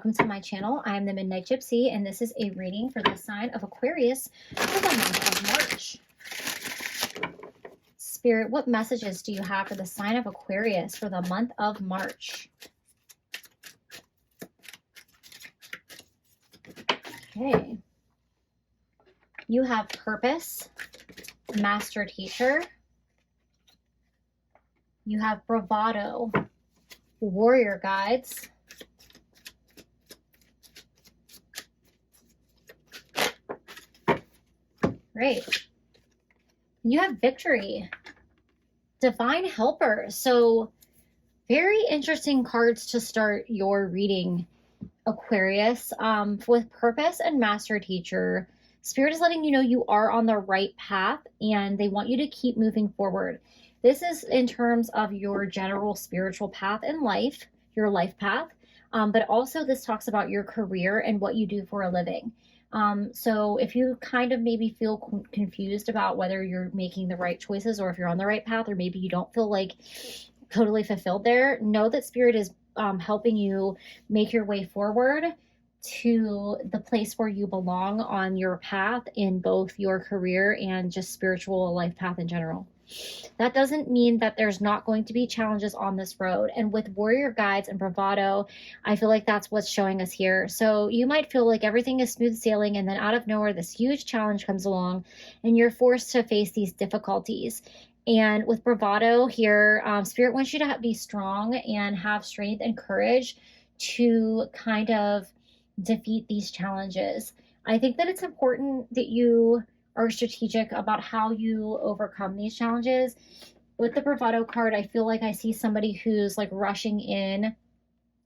welcome to my channel. I'm the Midnight Gypsy, and this is a reading for the sign of Aquarius for the month of March. Spirit, what messages do you have for the sign of Aquarius for the month of March? Okay. You have purpose, master teacher. You have bravado, warrior guides. Great. You have victory, divine helper. So very interesting cards to start your reading, Aquarius. With purpose and master teacher, Spirit is letting you know you are on the right path and they want you to keep moving forward. This is in terms of your general spiritual path in life, your life path, but also this talks about your career and what you do for a living. So if you kind of maybe feel confused about whether you're making the right choices or if you're on the right path, or maybe you don't feel like totally fulfilled there, know that Spirit is helping you make your way forward to the place where you belong on your path in both your career and just spiritual life path in general. That doesn't mean that there's not going to be challenges on this road. And with warrior guides and bravado, I feel like that's what's showing us here. So you might feel like everything is smooth sailing, and then out of nowhere, this huge challenge comes along and you're forced to face these difficulties. And with bravado here, Spirit wants you to be strong and have strength and courage to kind of defeat these challenges. I think that it's important that you are strategic about how you overcome these challenges. With the bravado card, I feel like I see somebody who's like rushing in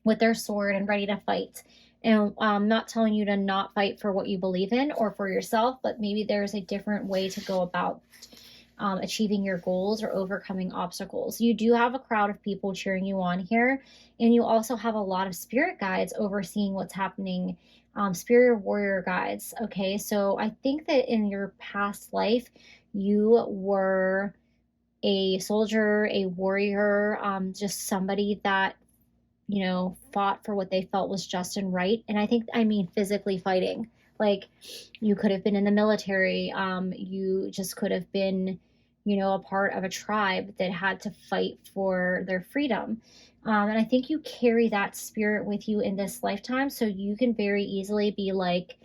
with their sword and ready to fight. And I'm not telling you to not fight for what you believe in or for yourself, but maybe there's a different way to go about achieving your goals or overcoming obstacles. You do have a crowd of people cheering you on here, and you also have a lot of spirit guides overseeing what's happening, spirit warrior guides. Okay, so I think that in your past life, you were a soldier, a warrior, just somebody that, you know, fought for what they felt was just and right. And I mean physically fighting. Like, you could have been in the military. You just could have been, you know, a part of a tribe that had to fight for their freedom. And I think you carry that spirit with you in this lifetime. So you can very easily be like,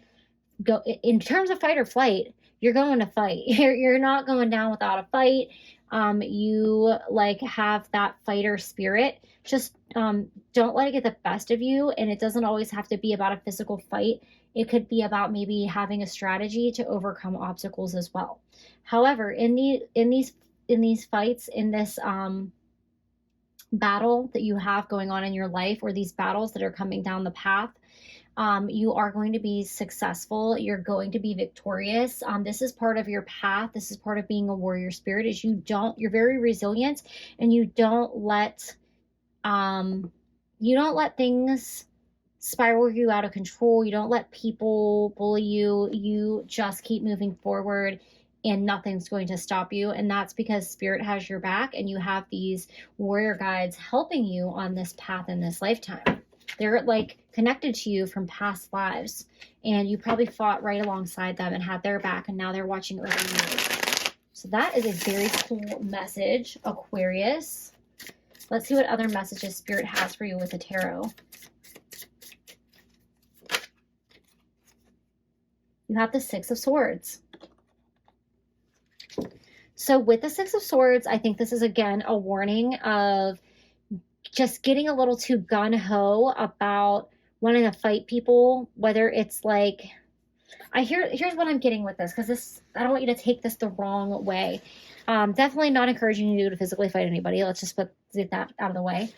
go in terms of fight or flight, you're going to fight. You're not going down without a fight. You like have that fighter spirit. Just don't let it get the best of you. And it doesn't always have to be about a physical fight. It could be about maybe having a strategy to overcome obstacles as well. However, in these fights, in this battle that you have going on in your life, or these battles that are coming down the path, you are going to be successful. You're going to be victorious. This is part of your path. This is part of being a warrior spirit, is you're very resilient, and you don't let things spiral you out of control. You don't let people bully you. You just keep moving forward, and nothing's going to stop you. And that's because Spirit has your back, and you have these warrior guides helping you on this path in this lifetime. They're like connected to you from past lives, and you probably fought right alongside them and had their back, and now they're watching over you. So that is a very cool message, Aquarius. Let's see what other messages Spirit has for you with the tarot. You have the Six of Swords. So with the Six of Swords, I think this is, again, a warning of just getting a little too gun-ho about wanting to fight people, whether it's like, here's what I'm getting with this, because I don't want you to take this the wrong way. Definitely not encouraging you to physically fight anybody. Let's just get that out of the way.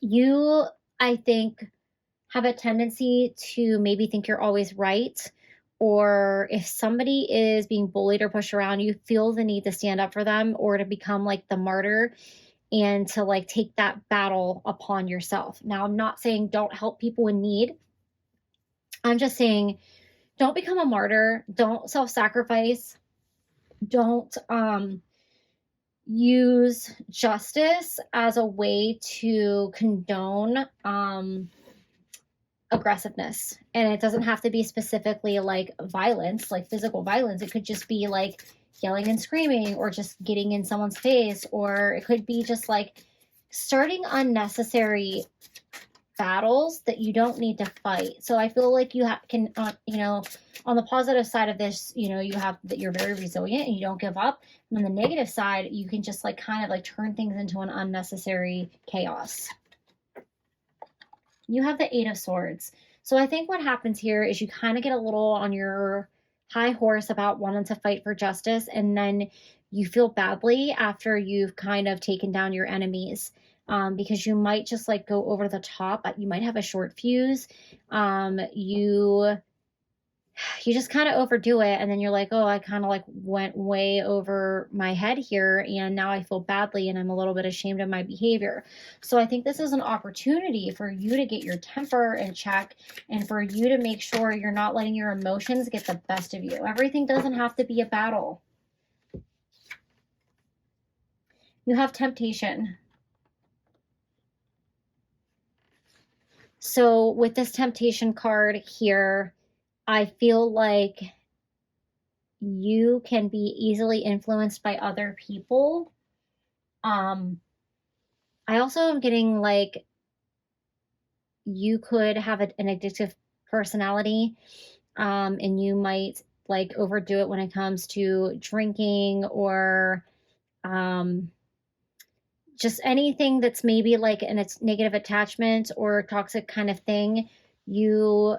You, I think, have a tendency to maybe think you're always right, or if somebody is being bullied or pushed around, you feel the need to stand up for them, or to become like the martyr and to like take that battle upon yourself. Now, I'm not saying don't help people in need. I'm just saying don't become a martyr. Don't self-sacrifice. Don't use justice as a way to condone aggressiveness. And it doesn't have to be specifically like violence, like physical violence. It could just be like yelling and screaming, or just getting in someone's face, or it could be just like starting unnecessary battles that you don't need to fight. So I feel like you can, you know, on the positive side of this, you know, you have that you're very resilient and you don't give up. And on the negative side, you can just like kind of like turn things into an unnecessary chaos. You have the Eight of Swords. So I think what happens here is you kind of get a little on your high horse about wanting to fight for justice, and then you feel badly after you've kind of taken down your enemies, because you might just like go over the top. You might have a short fuse. You just kind of overdo it, and then you're like, oh, I kind of like went way over my head here, and now I feel badly and I'm a little bit ashamed of my behavior. So I think this is an opportunity for you to get your temper in check, and for you to make sure you're not letting your emotions get the best of you. Everything doesn't have to be a battle. You have temptation. So with this temptation card here, I feel like you can be easily influenced by other people. I also am getting like you could have an addictive personality, and you might like overdo it when it comes to drinking, or just anything that's maybe like in its negative attachment or toxic kind of thing. You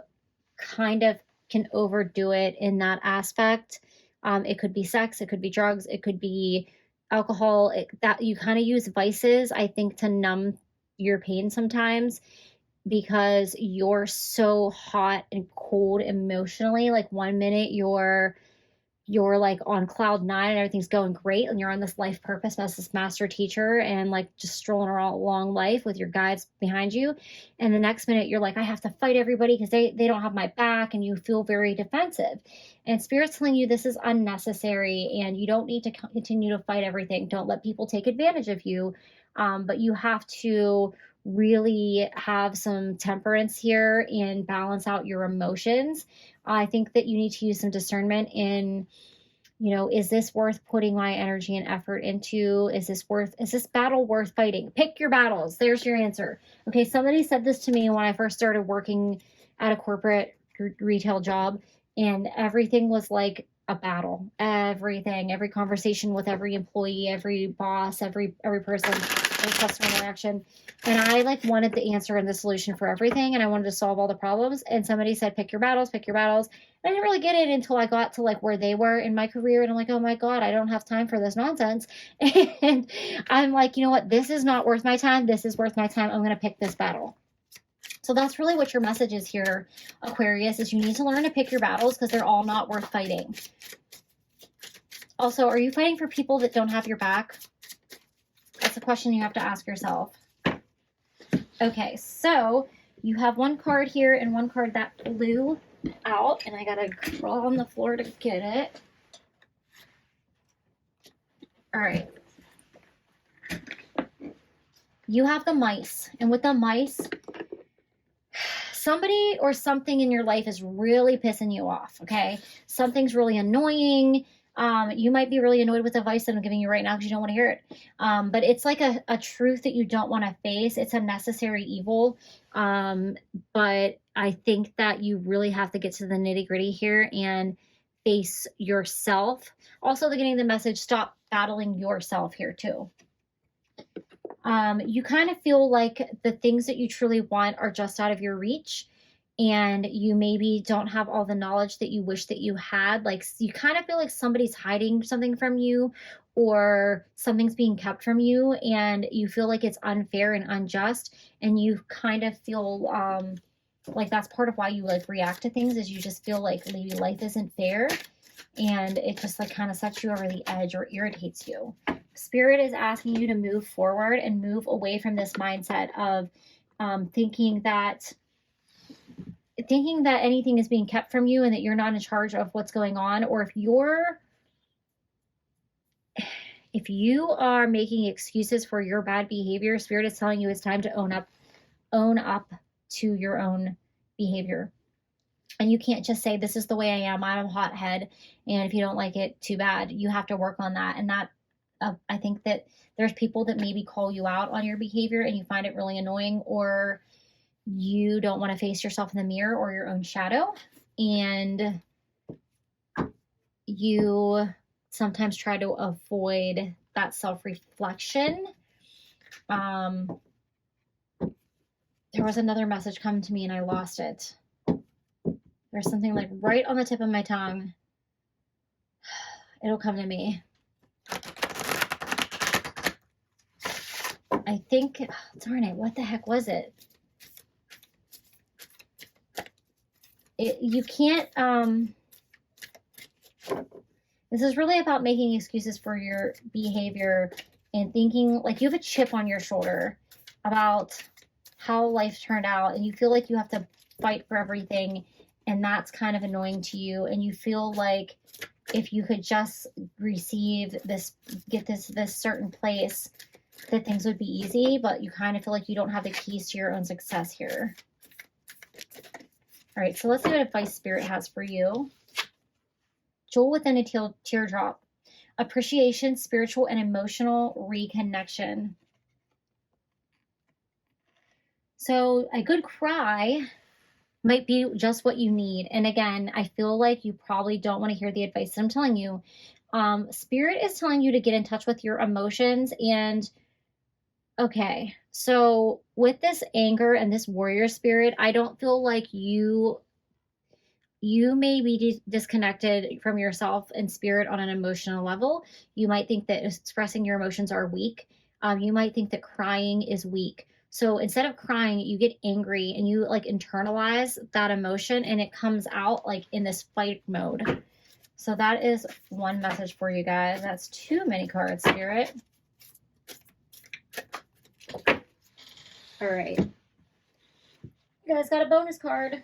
kind of can overdo it in that aspect. It could be sex, it could be drugs, it could be alcohol. That you kind of use vices, I think, to numb your pain sometimes, because you're so hot and cold emotionally. Like one minute you're like on cloud nine and everything's going great, and you're on this life purpose as this master teacher and like just strolling around along life with your guides behind you, and the next minute you're like, I have to fight everybody because they don't have my back, and you feel very defensive. And Spirit's telling you this is unnecessary, and you don't need to continue to fight everything. Don't let people take advantage of you, but you have to really have some temperance here and balance out your emotions. I think that you need to use some discernment in, you know, is this worth putting my energy and effort into? Is this battle worth fighting? Pick your battles. There's your answer. Okay, somebody said this to me when I first started working at a corporate retail job, and everything was like a battle. Everything, every conversation with every employee, every boss, every person, every customer interaction. And I like wanted the answer and the solution for everything, and I wanted to solve all the problems. And somebody said, pick your battles, pick your battles. And I didn't really get it until I got to like where they were in my career, and I'm like, oh my God, I don't have time for this nonsense. And I'm like, you know what? This is not worth my time. This is worth my time. I'm going to pick this battle. So that's really what your message is here, Aquarius, is you need to learn to pick your battles, because they're all not worth fighting. Also, are you fighting for people that don't have your back? That's a question you have to ask yourself. Okay, so you have one card here and one card that blew out, and I gotta crawl on the floor to get it. All right. You have the mice, and with the mice, somebody or something in your life is really pissing you off, okay? Something's really annoying. You might be really annoyed with the advice that I'm giving you right now because you don't want to hear it. But it's like a truth that you don't want to face. It's a necessary evil. But I think that you really have to get to the nitty gritty here and face yourself. Also, getting the message, stop battling yourself here too. You kind of feel like the things that you truly want are just out of your reach, and you maybe don't have all the knowledge that you wish that you had. Like you kind of feel like somebody's hiding something from you, or something's being kept from you, and you feel like it's unfair and unjust, and you kind of feel like that's part of why you like react to things, is you just feel like maybe life isn't fair, and it just like kind of sets you over the edge or irritates you. Spirit is asking you to move forward and move away from this mindset of thinking that anything is being kept from you and that you're not in charge of what's going on. Or if If you are making excuses for your bad behavior, Spirit is telling you it's time to own up to your own behavior. And you can't just say, this is the way I am. I'm a hothead. And if you don't like it, too bad. You have to work on that. And that, I think that there's people that maybe call you out on your behavior and you find it really annoying, or you don't want to face yourself in the mirror or your own shadow. And you sometimes try to avoid that self-reflection. There was another message come to me and I lost it. There's something like right on the tip of my tongue. It'll come to me. I think, darn it, what the heck was it? You can't, this is really about making excuses for your behavior and thinking like you have a chip on your shoulder about how life turned out, and you feel like you have to fight for everything, and that's kind of annoying to you, and you feel like if you could just receive this, get this certain place, that things would be easy, but you kind of feel like you don't have the keys to your own success here. All right, so let's see what advice Spirit has for you. Jewel within a teardrop. Appreciation, spiritual and emotional reconnection. So a good cry might be just what you need. And again, I feel like you probably don't want to hear the advice that I'm telling you. Spirit is telling you to get in touch with your emotions. And okay, so with this anger and this warrior spirit, I don't feel like you may be disconnected from yourself and spirit on an emotional level. You might think that expressing your emotions are weak. You might think that crying is weak. So instead of crying, you get angry and you like internalize that emotion, and it comes out like in this fight mode. So that is one message for you guys. That's too many cards, Spirit. All right. You guys got a bonus card.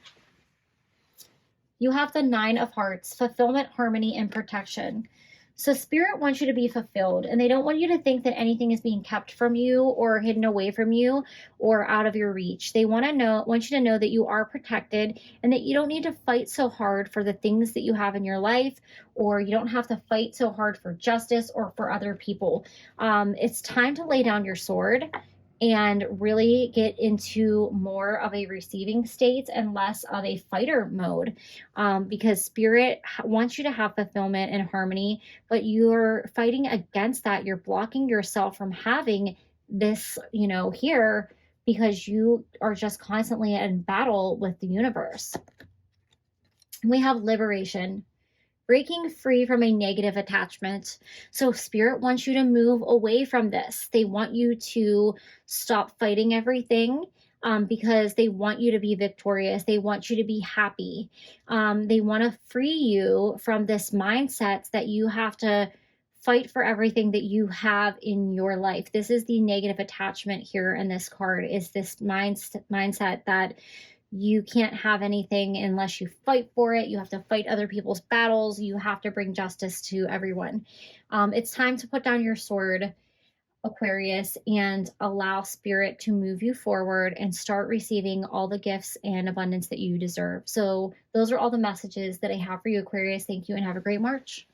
You have the 9 of Hearts, fulfillment, harmony, and protection. So Spirit wants you to be fulfilled, and they don't want you to think that anything is being kept from you or hidden away from you or out of your reach. They want you to know that you are protected and that you don't need to fight so hard for the things that you have in your life, or you don't have to fight so hard for justice or for other people. It's time to lay down your sword and really get into more of a receiving state and less of a fighter mode, because Spirit wants you to have fulfillment and harmony, but you're fighting against that. You're blocking yourself from having this, here, because you are just constantly in battle with the universe. We have liberation. Breaking free from a negative attachment. So Spirit wants you to move away from this. They want you to stop fighting everything, because they want you to be victorious. They want you to be happy. They want to free you from this mindset that you have to fight for everything that you have in your life. This is the negative attachment here in this card, is this mindset that you can't have anything unless you fight for it. You have to fight other people's battles. You have to bring justice to everyone. It's time to put down your sword, Aquarius, and allow Spirit to move you forward and start receiving all the gifts and abundance that you deserve. So those are all the messages that I have for you, Aquarius. Thank you and have a great March.